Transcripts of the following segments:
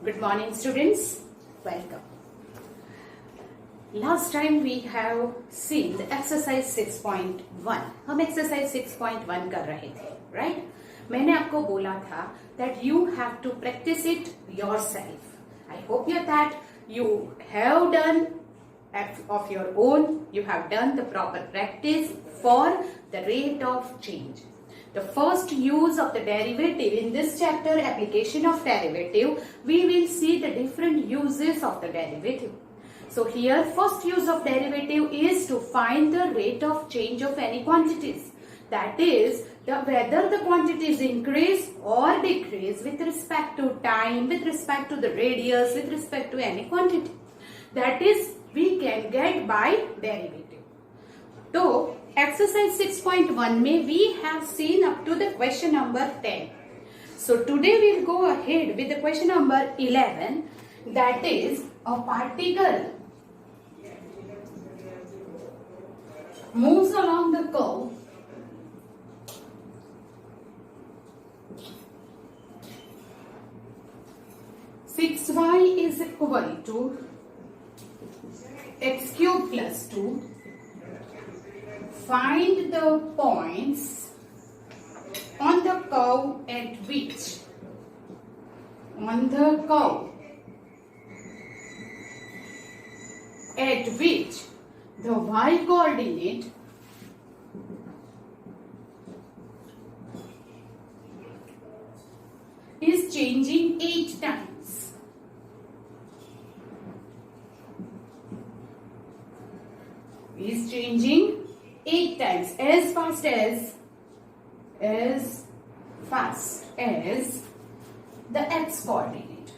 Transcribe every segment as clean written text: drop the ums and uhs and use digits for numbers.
Good morning students, welcome. Last time we have seen the exercise 6.1. हम exercise 6.1 कर रहे थे, right? मैंने आपको बोला था that you have to practice it yourself. I hope that you have done of your own. You have done the proper practice for the rate of change. The first use of the derivative in this chapter, application of derivative, we will see the different uses of the derivative. So here first use of derivative is to find the rate of change of any quantities. That is, whether the quantities increase or decrease with respect to time, with respect to the radius, with respect to any quantity. That is, we can get by derivative. So, exercise 6.1 में we have seen up to the question number 10. So today we will go ahead with the question number 11, that is a particle moves along the curve six y is equal to x cube plus 2. Find the points on the curve at which the y coordinate is changing 8 times. Is changing 8 times as fast as the x coordinate.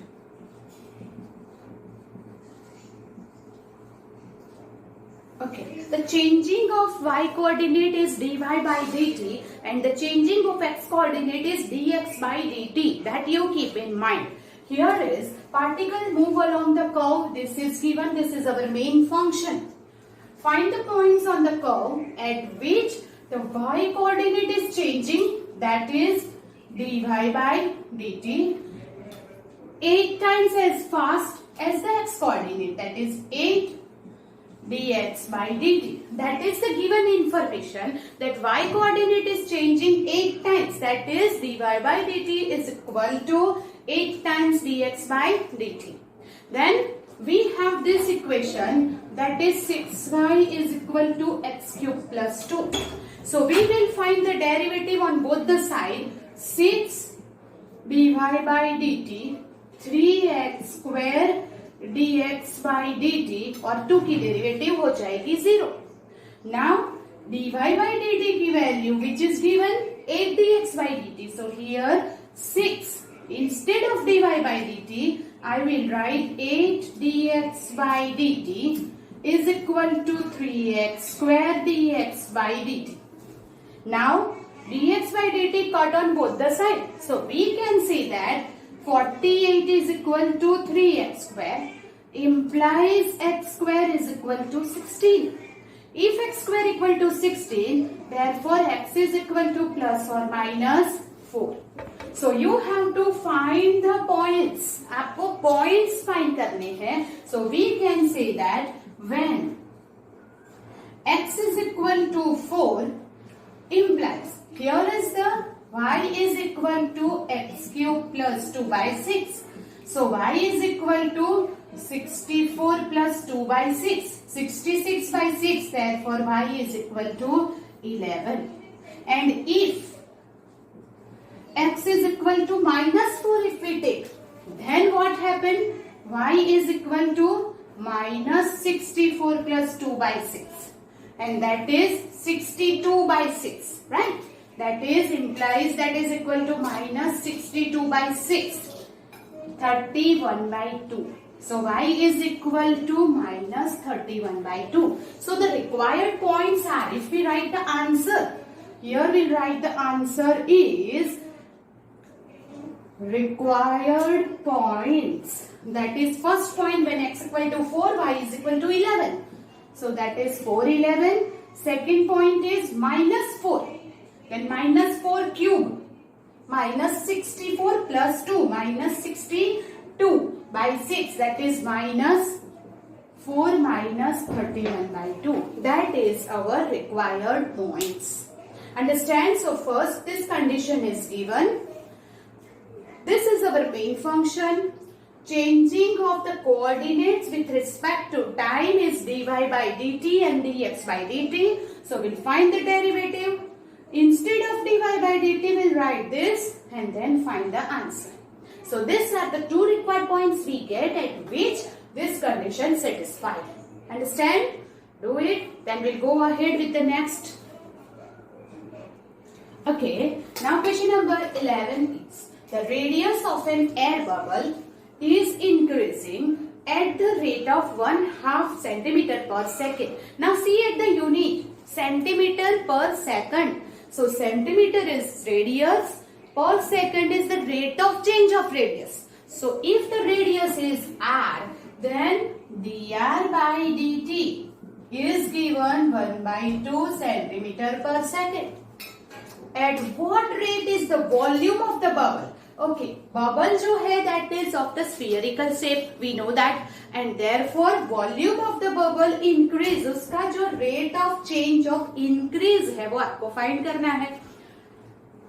Okay, the changing of y coordinate is dy by dt and the changing of x coordinate is dx by dt. That you keep in mind. Here is particle move along the curve. This is given. This is our main function. Find the points on the curve at which the y coordinate is changing, that is dy by dt 8 times as fast as the x coordinate, that is 8 dx by dt. That is the given information that y coordinate is changing 8 times, that is dy by dt is equal to 8 times dx by dt. Then we have this equation, that is 6y is equal to x cube plus 2. So we will find the derivative on both the sides. 6 dy by dt 3x square dx by dt और 2 की derivative हो जाएगी 0. Now dy by dt की value which is given 8 dx by dt. So here 6 instead of dy by dt I will write 8 dx by dt is equal to 3x square dx by dt. Now dx by dt cut on both the sides. So we can say that 48 is equal to 3x square implies x square is equal to 16. If x square equal to 16, therefore x is equal to plus or minus 4. So you have to find the points. आपको points find करने हैं. So we can say that when x is equal to 4 implies here is the y is equal to x cube plus 2 by 6. So y is equal to 64 plus 2 by 6. 66 by 6. Therefore y is equal to 11. And if x is equal to minus 4 if we take, then what happened? Y is equal to minus 64 plus 2 by 6. And that is 62 by 6. Right? That is implies that is equal to minus 62 by 6. 31 by 2. So y is equal to minus 31 by 2. So the required points are, if we write the answer, here we'll write the answer is required points. That is first point when x equal to 4, y is equal to 11. So that is 4, 11. Second point is minus 4. Then minus 4 cube. Minus 64 plus 2. Minus 62. by 6, that is minus 4 minus 31 by 2. That is our required points. Understand? So first this condition is given. This is our main function. Changing of the coordinates with respect to time is dy by dt and dx by dt. So we'll find the derivative. Instead of dy by dt, we'll write this and then find the answer. So these are the two required points we get at which this condition satisfied. Understand? Do it. Then we'll go ahead with the next. Okay. Now question number 11 is, the radius of an air bubble is increasing at the rate of 1/2 centimeter per second. Now see at the unit, centimeter per second. So centimeter is radius, per second is the rate of change of radius. So if the radius is r, then dr by dt is given 1/2 centimeter per second. At what rate is the volume of the bubble? Okay, bubble जो है that is of the spherical shape, we know that, and therefore volume of the bubble increase, उसका जो rate of change of increase है वो आपको find करना है.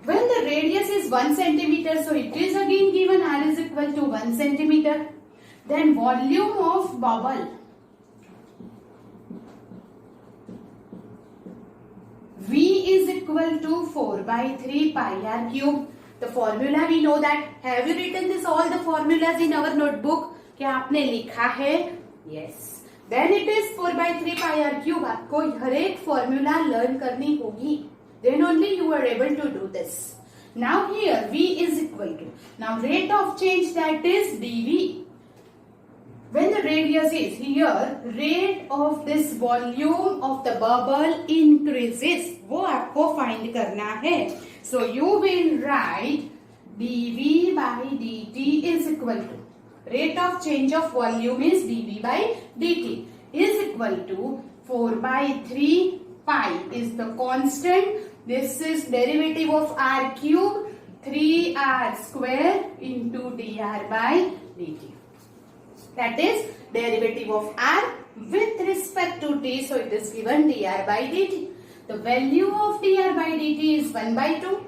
When the radius is 1 centimeter, so it is again given r is equal to 1 centimeter. Then volume of bubble V is equal to 4 by 3 pi r cube. The formula we know that. Have you written this all the formulas in our notebook? क्या आपने लिखा है? Yes. Then it is 4 by 3 pi r cube. आपको हर एक formula learn करनी होगी. Then only you are able to do this. Now here V is equal to, now rate of change, that is dV. When the radius is here, rate of this volume of the bubble increases. वो आपको find करना है. So you will write dV by dt is equal to, rate of change of volume is dV by dt is equal to 4 by 3 pi is the constant. This is derivative of r cube, 3r square into dr by dt. That is derivative of r with respect to t. So it is given dr by dt. The value of dr by dt is 1 by 2.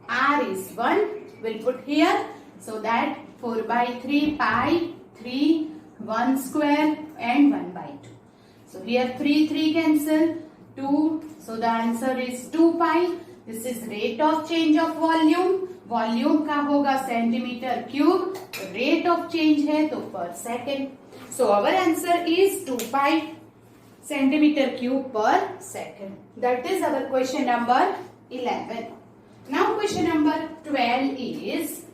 R is 1. We'll put here. So that 4 by 3 pi, 3, 1 square and 1 by 2. So here 3 cancel. 2. So the answer is 2 pi. This is rate of change of volume. Volume का होगा centimeter cube. Rate of change है तो per second. So our answer is 2 pi centimeter cube per second. That is our question number 11. Now question number 12 is,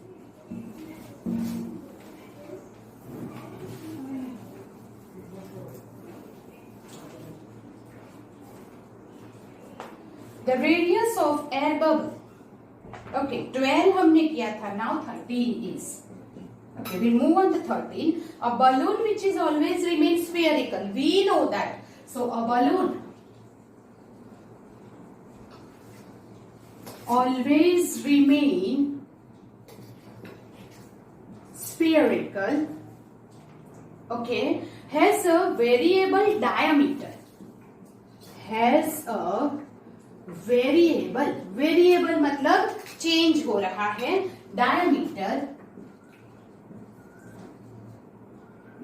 the radius of air bubble. Okay, 12 हमने किया था. Now 13 is. Okay, we'll move on to 13. A balloon which is always remains spherical. We know that. So a balloon always remain spherical. Okay, has a variable diameter. Has a variable मतलब change हो रहा है. Diameter,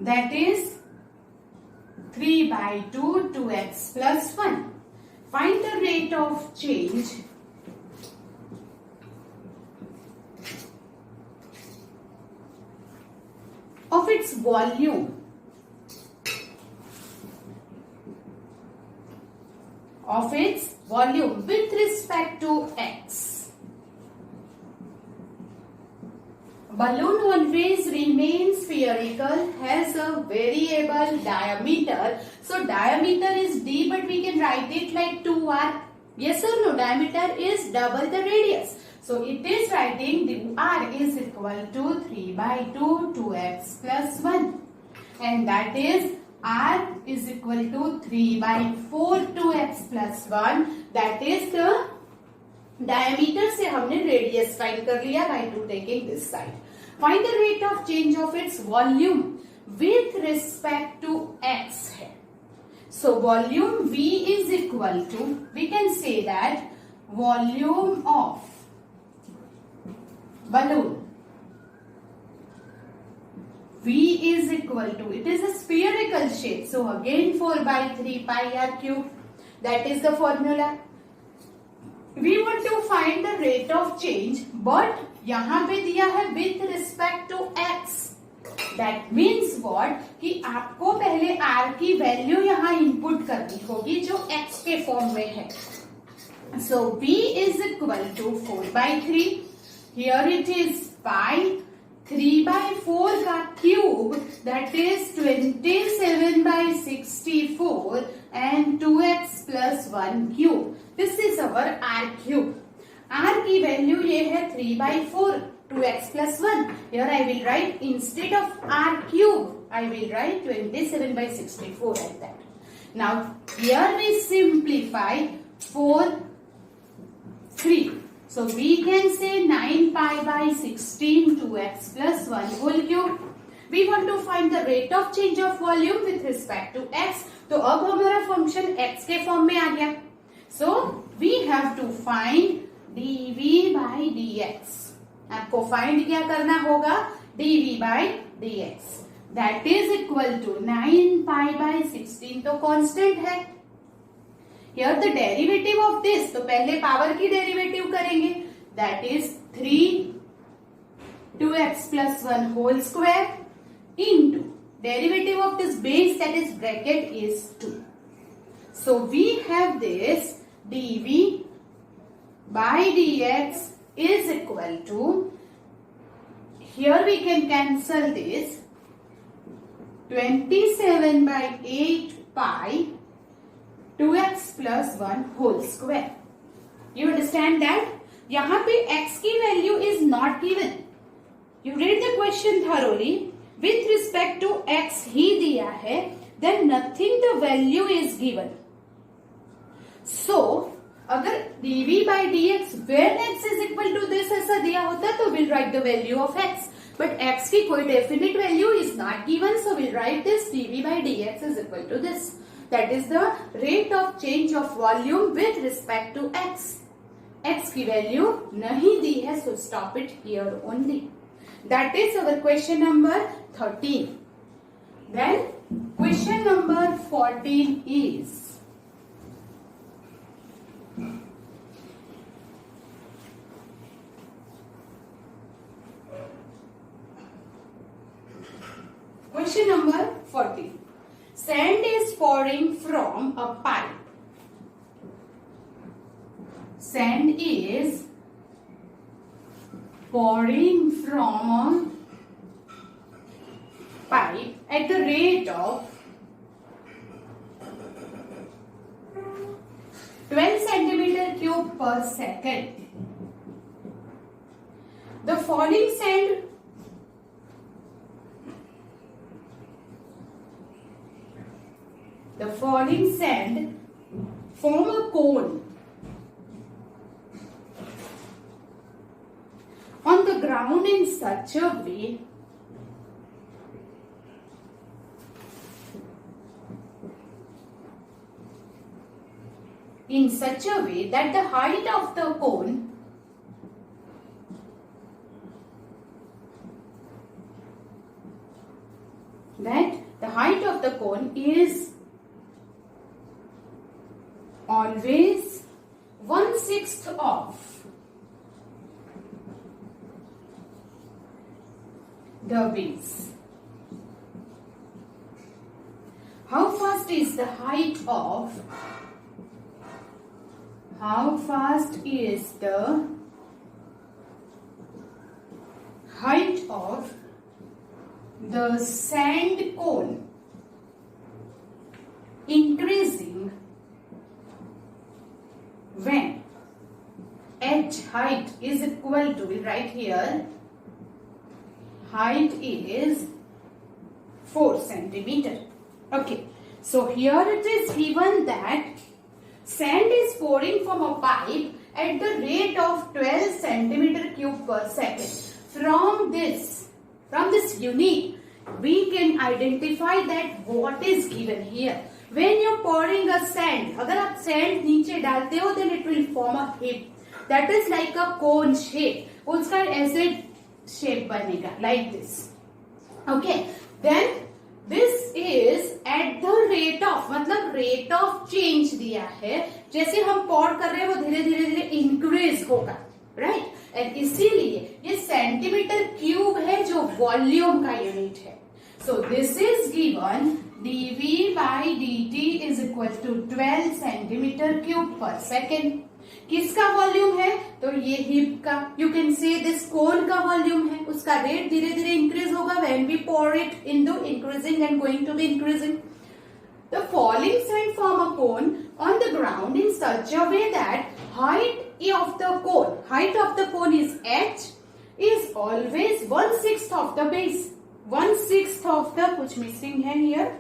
that is 3 by 2, 2x plus 1. Find the rate of change of its volume with respect to x. Balloon always remains spherical, has a variable diameter. So diameter is d, but we can write it like 2r. Yes or no? Diameter is double the radius. So it is writing the r is equal to 3 by 2, 2x plus 1. And that is r is equal to 3 by 4, 2x plus 1. That is the diameter से हमने radius find कर लिया by 2 taking this side. Find the rate of change of its volume with respect to x है. So volume V is equal to, we can say that volume of balloon V is equal to, it is a spherical shape, so again 4 by 3 pi r cube, that is the formula. We want to find the rate of change, but यहाँ पे दिया है with respect to x. That means what? कि आपको पहले r की value यहाँ input करनी होगी जो x के फॉर्म में है. So v is equal to 4 by 3. Here it is pi. 3 by 4 का cube, that is 27 by 64 and 2x plus 1 cube. This is our r cube. r की वैल्यू ये है 3 by 4, 2x plus 1. Here I will write, instead of r cube, I will write 27 by 64 like that. Now here we simplify 4, 3. So we can say 9 pi by 16 2x plus 1 whole cube. We want to find the rate of change of volume with respect to x. तो अब हमारा function x के form में आ गया. So we have to find dv by dx. आपको find क्या करना होगा? dv by dx. That is equal to 9 pi by 16 तो कांस्टेंट है. Here the derivative of this, तो पहले पावर की डेरिवेटिव करेंगे, that is 3 2x plus 1 whole square into derivative of this base, that is bracket, is 2. So we have this dv by dx is equal to, here we can cancel this, 27 by 8 pi 2x plus 1 whole square. You understand that? यहाँ पे x की value is not given. You read the question thoroughly. With respect to x ही दिया है, then nothing the value is given. So अगर dv by dx when x is equal to this ऐसा दिया होता तो we'll write the value of x. But x की कोई definite value is not given, so we'll write this dv by dx is equal to this. That is the rate of change of volume with respect to x. x की value नहीं दी है, so stop it here only. That is our question number 13. Then question number 14 is, question number 14. Sand is pouring from a pipe. Sand is pouring from a pipe at the rate of 12 centimeter cube per second. The falling sand form a cone on the ground in such a way that the height of the cone is always 1/6 of the base. How fast is the height of the sand cone increasing when h height is equal to, we write here, height is 4 centimeter. Okay, so here it is given that sand is pouring from a pipe at the rate of 12 centimeter cube per second. from this unit, we can identify that what is given here. When you're pouring a sand, अगर आप sand नीचे डालते हो, then it will form a heap. That is like a cone shape. उसका ऐसे shape बनेगा, like this. Okay, then this is at the rate of, मतलब rate of change दिया है. जैसे हम pour कर रहे हैं, वो धीरे धीरे धीरे increase होगा, right? And इसीलिए ये सेंटीमीटर क्यूब है जो वॉल्यूम का यूनिट है. So this is given dV by dt is equal to 12 centimeter cube per second. किसका वॉल्यूम है? तो ये हिप का. यू कैन से दिस कोन का वॉल्यूम है. उसका रेट धीरे धीरे इंक्रीज होगा when we pour it into increasing and going to be increasing. The falling sand form a cone on the ground in such a way that height of the cone is h is always 1/6 of the base. 1/6 of the, कुछ missing है here,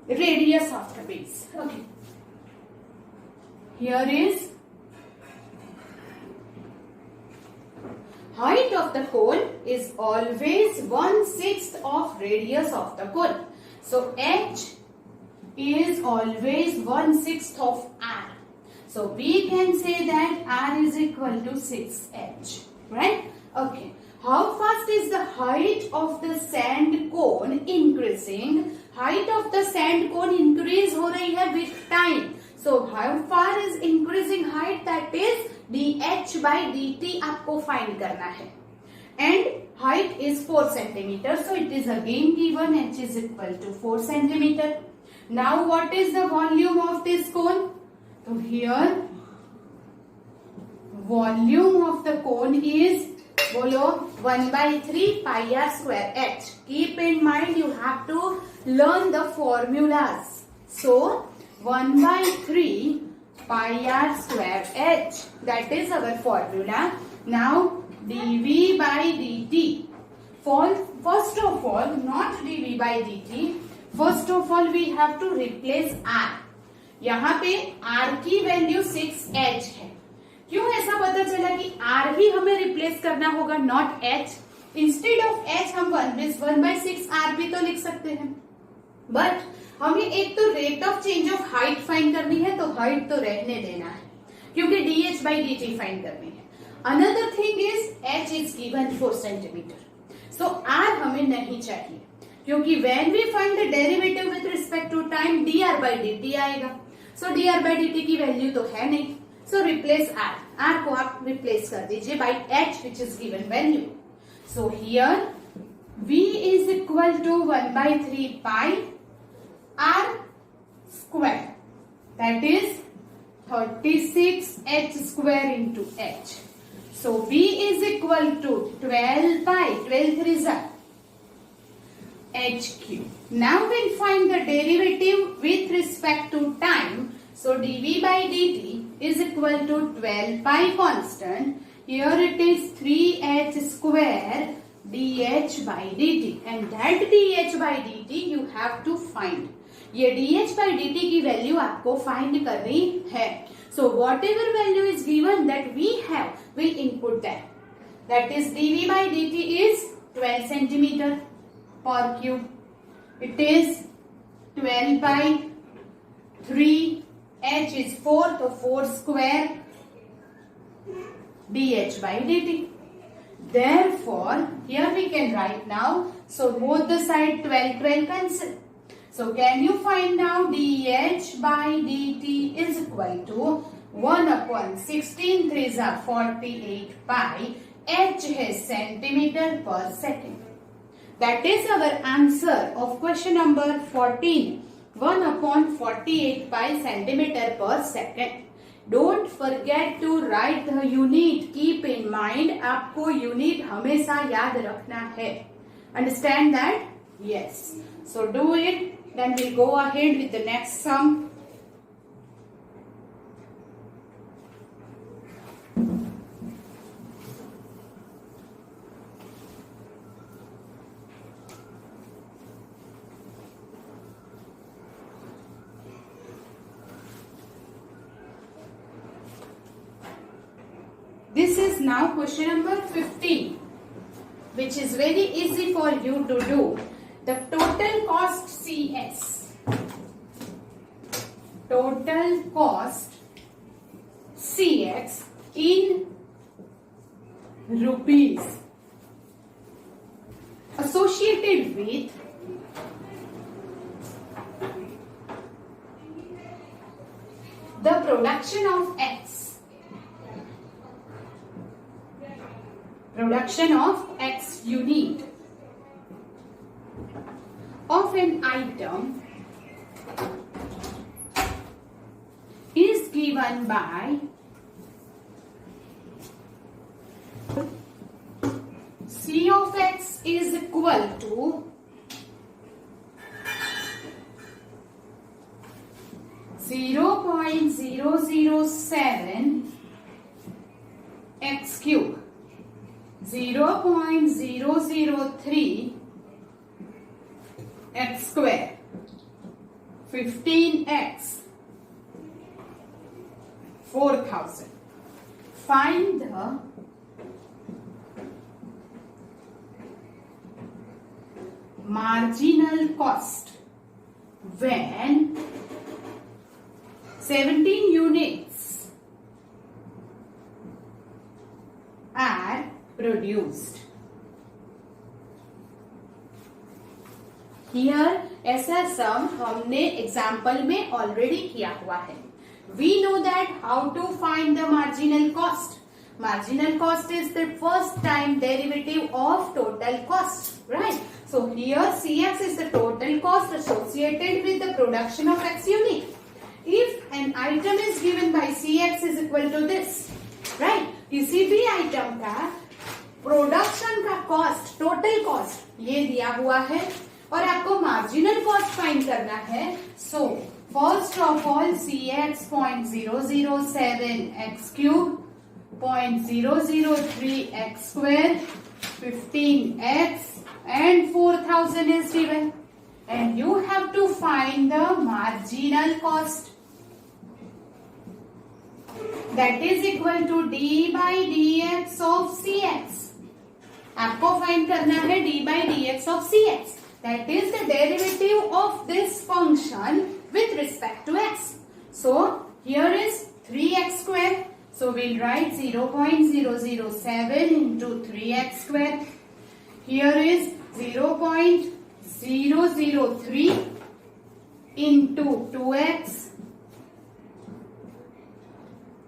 radius of the base. Okay. Here is height of the cone is always 1/6 of radius of the cone. So h is always 1/6 of r. So we can say that r is equal to 6h, right? Okay. How fast is the height of the sand cone increasing? Height of the sand cone increase हो रही है with time. So how far is increasing height? That is dh by dt आपको find करना है. And height is 4 centimeter. So it is again given h is equal to 4 centimeter. Now what is the volume of this cone? So here volume of the cone is, बोलो 1/3 pi r square h. Keep in mind you have to learn the formulas. So 1/3 pi r square h, that is our formula. Now dV by dt. First of all, not dV by dt. First of all we have to replace r. यहाँ पे r की value 6h है. क्यों ऐसा पता चला कि r ही हमें रिप्लेस करना होगा, not h? Instead of h हम 1/6 r भी तो लिख सकते हैं. बट हमें एक तो rate of change of height find करनी है, तो हाइट तो रहने देना है क्योंकि dh by dt फाइंड करनी है. Another thing is h is given 4 centimetre. So r हमें नहीं चाहिए क्योंकि when we find the derivative with respect to time dr by dt आएगा. सो dr by dt की वैल्यू तो है नहीं. So replace r. r को आप replace कर दीजिए by h which is given value. So here v is equal to 1/3 pi r square. That is 36h square into h. So v is equal to 12 pi. 12 3s are h cube. Now we'll find the derivative with respect to time. So dV by dt is equal to 12 pi constant. Here it is 3h square dh by dt. And that dh by dt you have to find. ये dh by dt की value आपको find करनी है. So whatever value is given that we have, we input that. That is dV by dt is 12 centimeter per cube. It is 12 by 3. h is 4, so 4 square dh by dt. Therefore, here we can write now. So both the side 12 cancel. So can you find now dh by dt is equal to 1/16 3s are 48 pi. h is centimeter per second. That is our answer of question number 14. 1/48 pi centimeter per second. Don't forget to write the unit. Keep in mind, आपको unit हमेशा याद रखना है. Understand that? Yes. So do it. Then we'll go ahead with the next sum. This is is now question number 15, which is very easy for you to do. The total cost CS. Total cost CX in rupees associated with the production of X. Production of X unit of an item is given by C of X is equal to 0.007 x cube, 0.003 x square, 15x, 4000. Find the marginal cost when 17 units are produced. Here ऐसा सम हमने example में already किया हुआ है. We know that how to find the marginal cost. Marginal cost is the first time derivative of total cost, right? So here CX is the total cost associated with the production of X unit. If an item is given by CX is equal to this, right? किसी भी item का production का cost, total cost ये दिया हुआ है और आपको मार्जिनल कॉस्ट फाइंड करना है. So first of all CX 0.007 x cube, 0.003 x square, 15x and 4000 is given. And you have to find the marginal cost. That is equal to d by dx of CX. आपको find करना है d by dx of CX. That is the derivative of this function with respect to x. So here is 3x square. So we'll write 0.007 into 3x square. Here is 0.003 into 2x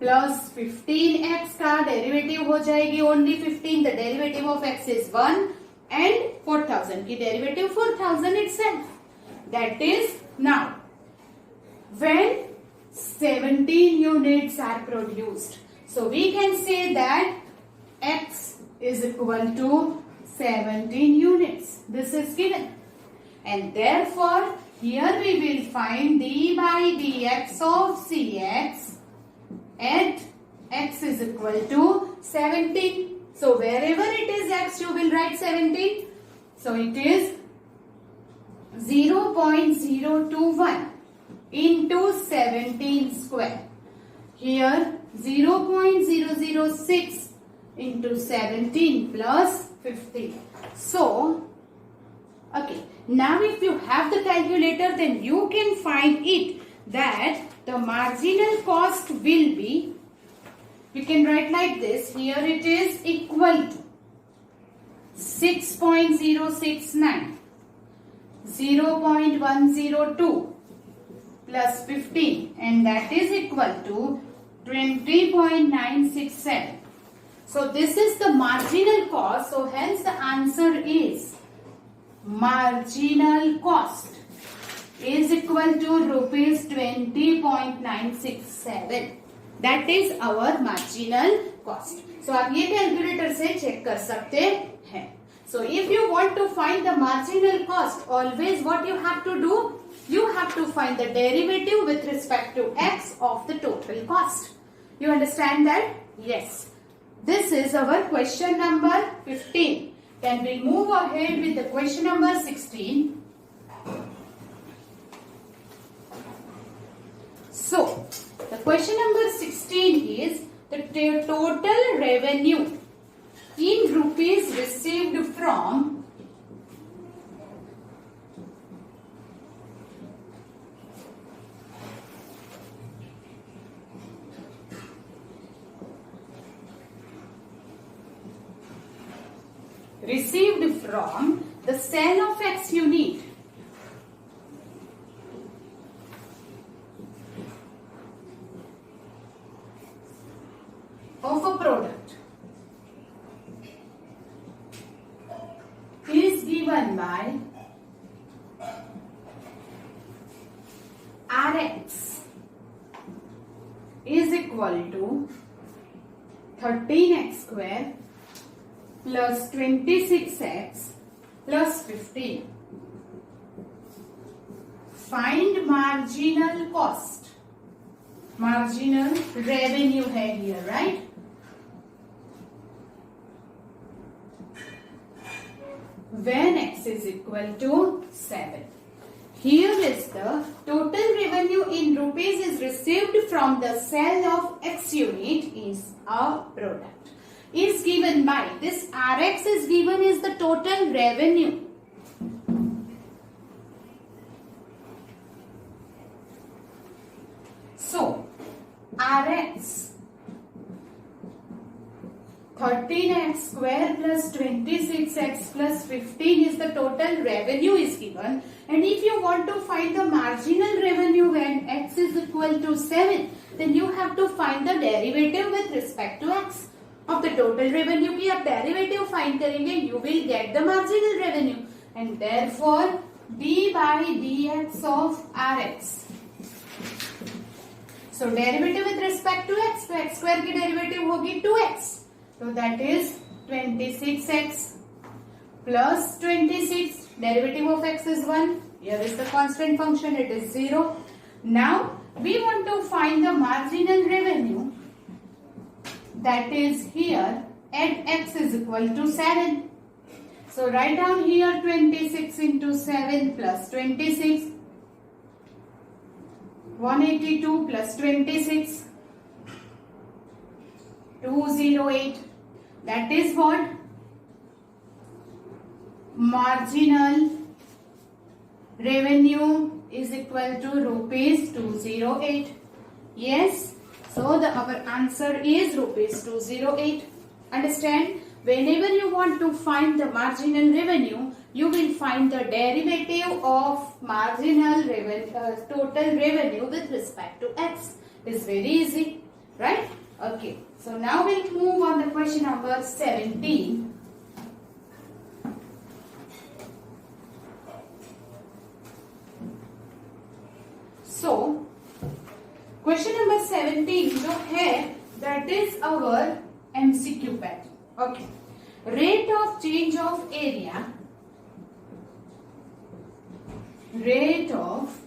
plus 15x का derivative हो जाएगी only 15. The derivative of x is 1 and 4000 की derivative 4000 itself. That is now when 17 units are produced. So we can say that x is equal to 17 units. This is given. And therefore here we will find d by dx of CX at x is equal to 17. So wherever it is x you will write 17. So it is 0.021 into 17 square. Here 0.006 into 17 plus 15. So okay, now if you have the calculator then you can find it that the marginal cost will be, you can write like this. Here it is equal to 6.069, 0.102 plus 15 and that is equal to 20.967. So this is the marginal cost. So hence the answer is marginal cost is equal to rupees 20.967. That is our marginal cost. So आप ये calculator से check कर सकते हैं. So if you want to find the marginal cost, always what you have to do? You have to find the derivative with respect to x of the total cost. You understand that? Yes. This is our question number 15. Can we move ahead with the question number 16? So, the question number 16 is the total revenue in rupees received from the sale of X unit of a product is given by Rx is equal to 13x square plus 26x plus 15. Find marginal cost. Marginal revenue है here, right? When x is equal to 7. Here is the total revenue in rupees is received from the sale of X unit is a product. Is given by this Rx is given is the total revenue. So Rx 13x square plus 26x plus 15 is the total revenue is given, and if you want to find the marginal revenue when x is equal to 7, then you have to find the derivative with respect to x. of the total revenue की आप derivative find करेंगे, you will get the marginal revenue, and therefore d by dx of Rx. So derivative with respect to x, तो x square की derivative होगी 2x, so that is 26x plus 26. Derivative of x is 1. Here is the constant function, it is 0. Now we want to find the marginal revenue, that is here at x is equal to 7. So write down here 26 into 7 plus 26. 182 plus 26. 208. That is what? Marginal revenue is equal to rupees 208. Yes. So our answer is rupees 208. Understand? Whenever you want to find the marginal revenue, you will find the derivative of marginal revenue, total revenue with respect to x. It is very easy, right? Okay. So now we'll move on the question number 17. So question number 17 जो है that is our MCQ pattern. Okay. Rate of change of area, rate of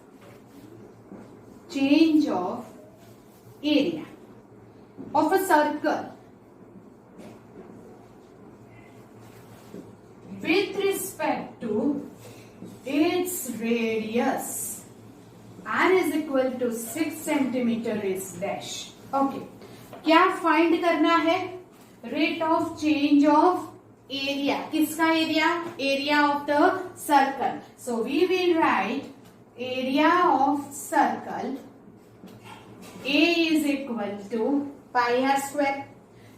change of area of a circle with respect to its radius. R is equal to 6 centimeter is dash. Okay. क्या find करना है? Rate of change of area. किसका area? Area of the circle. So we will write area of circle A is equal to pi r square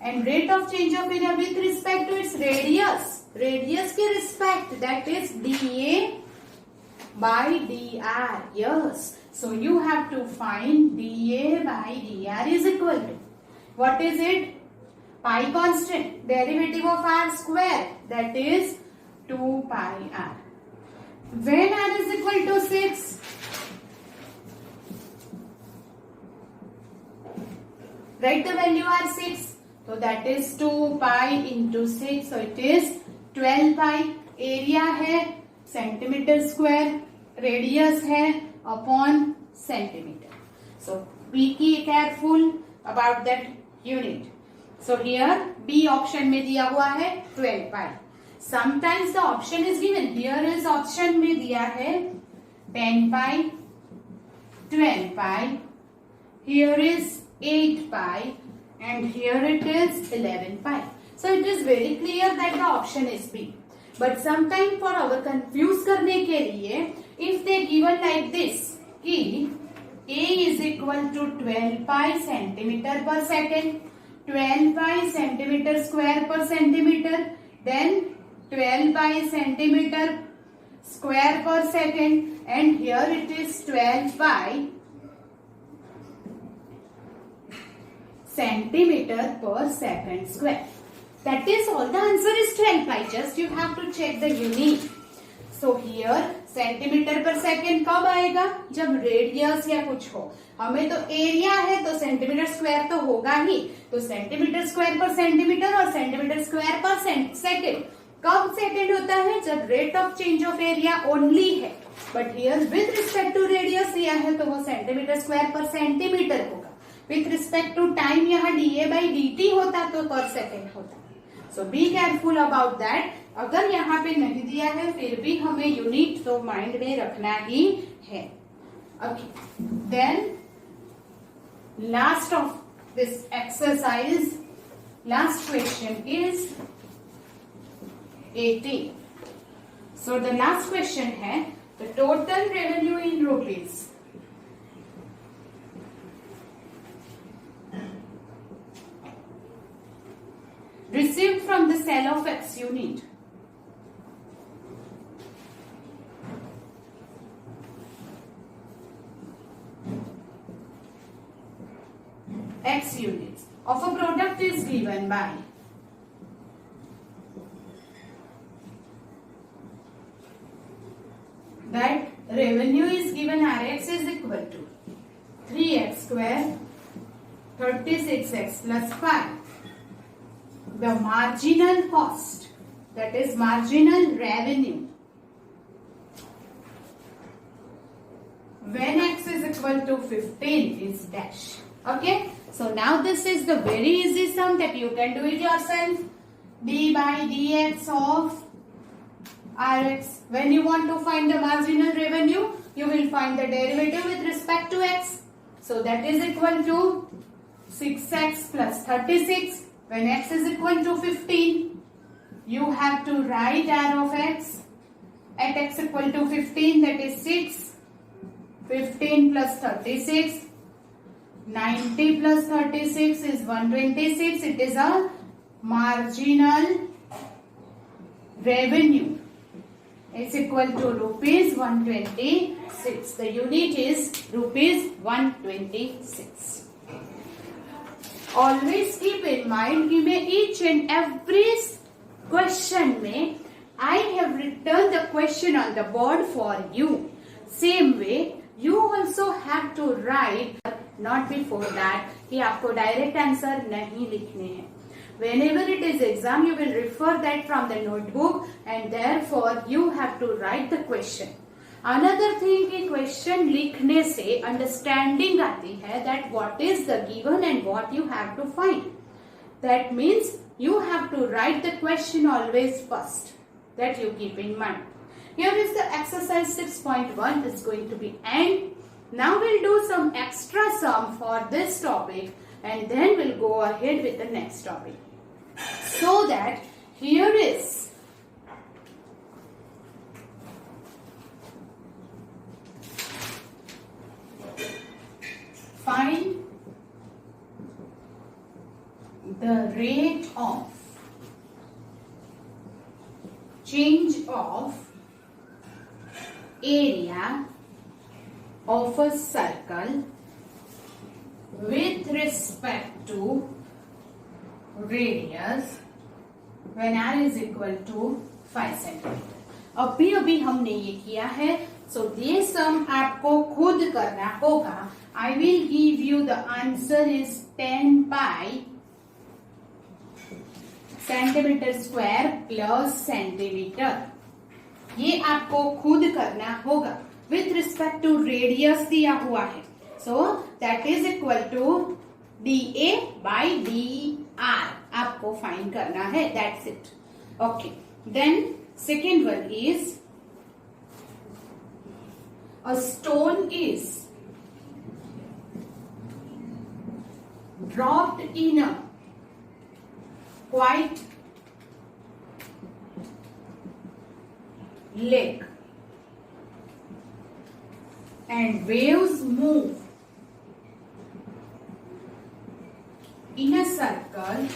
and rate of change of area with respect to its radius. Radius के respect, that is dA by dr. Yes. So you have to find dA by dr is equal to, what is it? Pi constant, derivative of r square, that is 2 pi r. When r is equal to 6, write the value r 6. So that is 2 pi into 6. So it is 12 pi. Area है centimetre square, radius है upon centimetre. So be की careful about that unit. So here B option में दिया हुआ है 12 pi. Sometimes the option is given. Here is option में दिया है 10 pi, 12 pi. Here is 8 pi and here it is 11 pi. So it is very clear that the option is B. But sometime for our confuse करने के लिए, if they given like this कि A is equal to 12 pi centimeter per second, 12 pi centimeter square per centimeter, then 12 pi centimeter square per second, and here it is 12 pi centimeter per second square. That is all. The answer is 12 pi. Just you have to check the unit. So here centimetre पर second कब आएगा? जब radius या कुछ हो. हमें तो area है तो सेंटीमीटर स्क्वायर तो होगा ही. तो सेंटीमीटर स्क्वायर पर सेंटीमीटर और सेंटीमीटर स्क्वायर पर सेकेंड. कब सेकेंड होता है? जब rate of change of area only है. But here with respect to radius दिया है तो वो सेंटीमीटर स्क्वायर पर सेंटीमीटर होगा. विथ रिस्पेक्ट टू टाइम यहाँ dA/dt होता तो पर सेकेंड होता. So be careful about that. अगर यहाँ पे नहीं दिया है फिर भी हमें यूनिट तो माइंड में रखना ही है. Okay, then last of this exercise, last question is 18. So the last question है the total revenue in rupees. Received from the sale of X unit. X units of a product is given by that revenue is given Rx is equal to 3x square 36x plus 5. The marginal cost, that is marginal revenue, when x is equal to 15 is dash. Okay, so now this is the very easy sum that you can do it yourself. D by dx of Rx. When you want to find the marginal revenue, you will find the derivative with respect to x. So that is equal to 6x plus 36. When x is equal to 15, you have to write R of x at x equal to 15, that is 6. 15 plus 36, 90 plus 36 is 126. It is a marginal revenue. It's equal to rupees 126. The unit is rupees 126. Always keep in mind कि मैं each and every question में I have written the question on the board for you. Same way you also have to write, not before that कि आपको direct answer नहीं लिखने हैं. Whenever it is exam, you will refer that from the notebook and therefore you have to write the question. Another thing कि question लिखने से understanding आती है that what is the given and what you have to find. That means you have to write the question always first. That you keep in mind. Here is the exercise 6.1 is going to be end. Now we'll do some extra sum for this topic and then we'll go ahead with the next topic. So that here is find the rate of change of area of a circle with respect to radius when r is equal to 5 centimeter. अभी हमने ये किया है. So ये sum आपको खुद करना होगा. I will give you the answer is 10 pi centimeter square plus centimeter. ये आपको खुद करना होगा. With respect to radius दिया हुआ है. So that is equal to dA by dr. आपको फाइंड करना है. That's it. Okay. Then second one is a stone is dropped in a quiet lake and waves move in a circle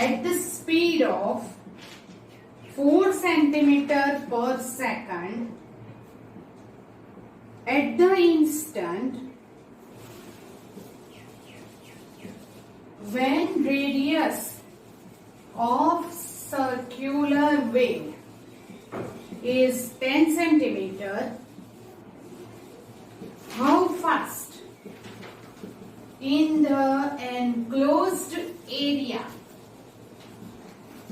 at the speed of 4 centimeters per second at the instant when radius of circular wave is 10 centimeter, how fast in the enclosed area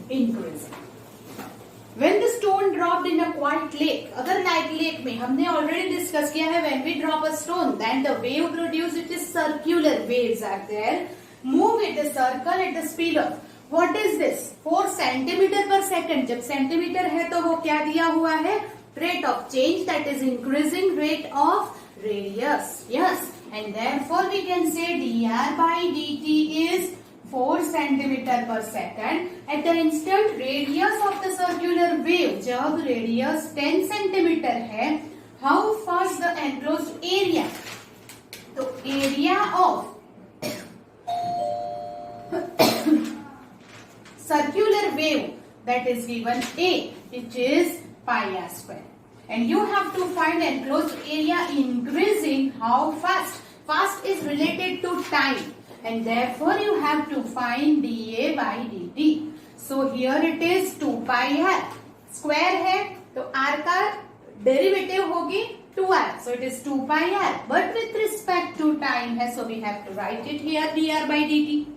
increasing? When the stone dropped in a quiet lake, अगर lake में हमने already discuss किया है, when we drop a stone, then the wave produced, it is circular waves are there, move in the circle at the speed of, what is this? 4 centimeter per second. जब centimeter है तो वो क्या दिया हुआ है? Rate of change, that is increasing rate of radius. Yes, and therefore we can say dr by dt is 4 centimeter per second at the instant radius of the circular wave. जब radius 10 centimeter है, how fast the enclosed area? तो area of circular wave, that is given A, which is pi r square. And you have to find enclosed area increasing how fast. Fast is related to time, and therefore you have to find dA by dt. So here it is 2 pi r. Square है तो r का derivative होगी 2r. So it is 2 pi r. But with respect to time है, so we have to write it here dr by dt.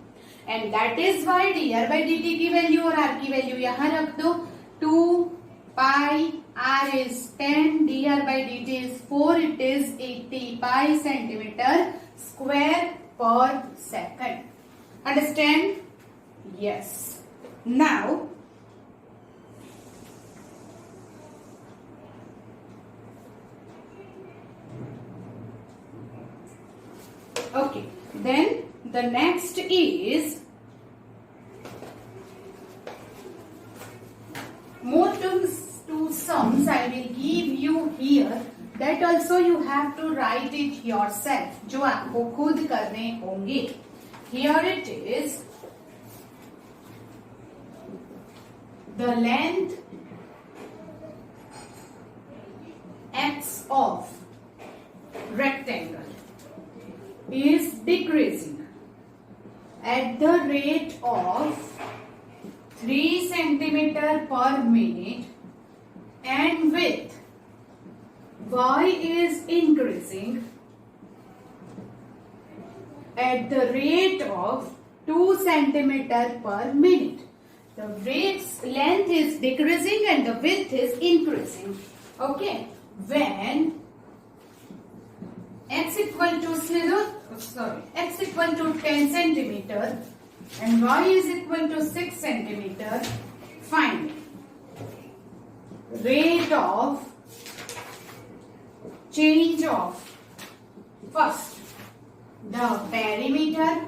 And that is why dr by dt की value और r की value यहाँ रख दो. 2 pi r is 10, dr by dt is 4, it is 80 pi centimeter square per second. Understand? Yes. Now, okay, then the next is more two sums I will give you here. That also you have to write it yourself, जो आपको खुद करने होंगे. Here it is. The length x of rectangle is decreasing at the rate of 3 centimeter per minute, and width y is increasing at the rate of 2 centimeter per minute. The length is decreasing and the width is increasing. Okay, when x equal to x equal to 10 centimeter and y is equal to 6 centimeter, find rate of change of first the perimeter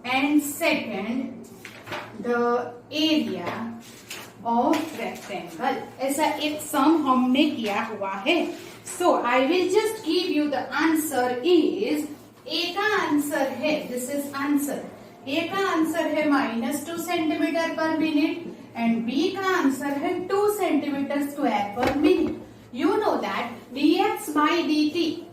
and second the area of rectangle. ऐसा एक sum हमने किया हुआ है. So I will just give you the answer is, A का answer है, this is answer. A का answer है -2 centimeter per minute and B का आंसर है 2 centimeter square per minute. You know that dx by dt,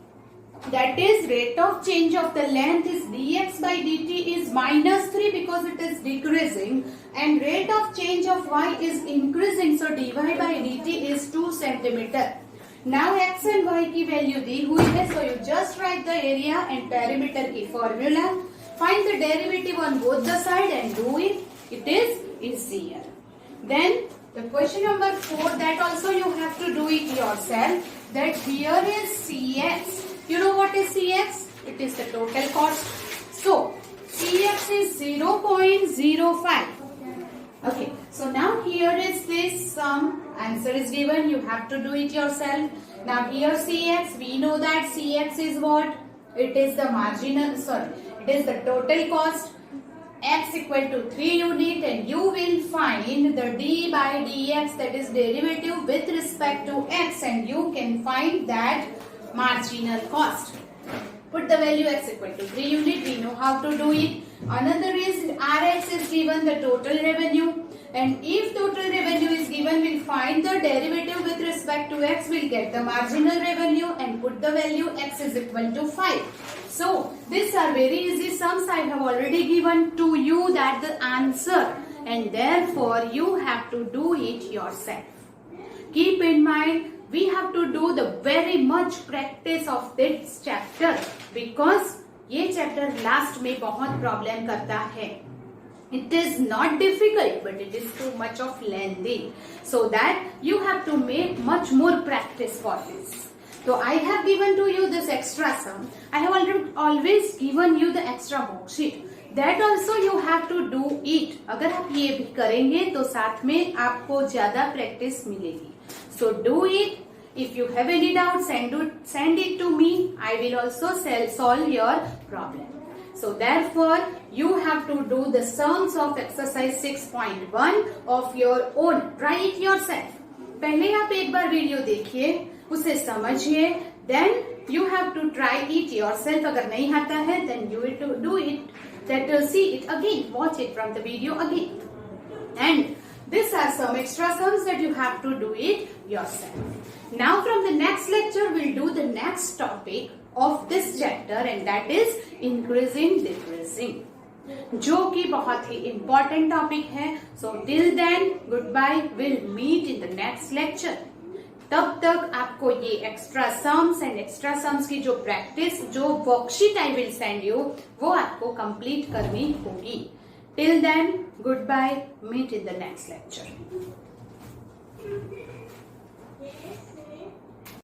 that is rate of change of the length, is dx by dt is -3 because it is decreasing, and rate of change of y is increasing, so dy by dt is 2 centimeter. Now x and y की value दी हुई है, so you just write the area and perimeter की formula, find the derivative on both the side and do it. It is easier. Then the question number 4, that also you have to do it yourself. That here is Cx. You know what is Cx? It is the total cost. So Cx is 0.05. Okay. So now here is this sum. Answer is given. You have to do it yourself. Now here Cx. We know that Cx is what? it is the it is the total cost. X equal to 3 unit, and you will find the d by dx, that is derivative with respect to x, and you can find that marginal cost. Put the value x equal to 3 unit. We know how to do it. Another is Rx is given the total revenue, and if total revenue is given, we'll find the derivative with respect to x, we'll get the marginal revenue and put the value x is equal to 5. So these are very easy sums. I have already given to you that the answer, and therefore you have to do it yourself. Keep in mind, we have to do the very much practice of this chapter, because ये chapter last में बहुत problem करता है. It is not difficult, but it is too much of lengthy, so that you have to make much more practice for this. So I have given to you this extra sum. I have always given you the extra worksheet. That also you have to do it. अगर आप ये भी करेंगे तो साथ में आपको ज्यादा practice मिलेगी. So do it. If you have any doubt, send it to me. I will also solve your problem. So therefore, you have to do the sums of exercise 6.1 of your own. Try it yourself. पहले आप एक बार video देखिए, उसे समझिए, then you have to try it yourself. अगर नहीं आता है, then you will to do it. See it again. Watch it from the video again. And these are some extra sums that you have to do it yourself. Now from the next lecture, we'll do the next topic of this chapter, and that is increasing decreasing, जो कि बहुत ही important topic है. So till then, goodbye. We'll meet in the next lecture. तब तक आपको ये extra sums and extra sums की जो प्रैक्टिस, जो worksheet I will send you, वो आपको कंप्लीट करनी होगी. Till then, good bye. Meet in the next lecture.